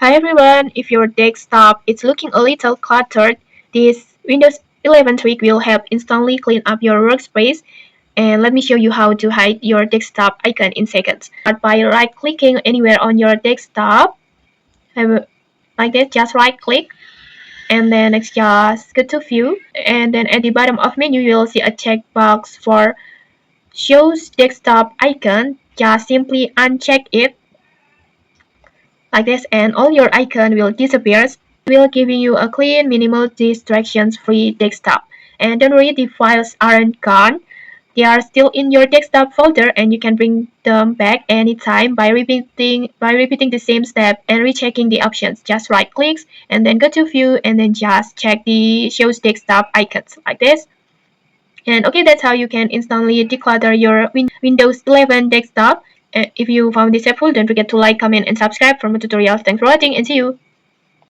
Hi everyone, if your desktop is looking a little cluttered, this Windows 11 trick will help instantly clean up your workspace. And let me show you how to hide your desktop icon in seconds. Start by right clicking anywhere on your desktop. Like that, just right click and then next just go to view, and then at the bottom of menu you will see a checkbox for shows desktop icon. Just simply uncheck it like this and all your icon will disappear. Will giving you a clean, minimal distractions free desktop. And don't worry, the files aren't gone. They are still in your desktop folder and you can bring them back anytime by repeating the same step and rechecking the options. Just right clicks and then go to view and then just check the shows desktop icons like this. And okay, that's how you can instantly declutter your Windows 11 desktop. If you found this helpful, don't forget to like, comment, and subscribe for more tutorials. Thanks for watching and see you.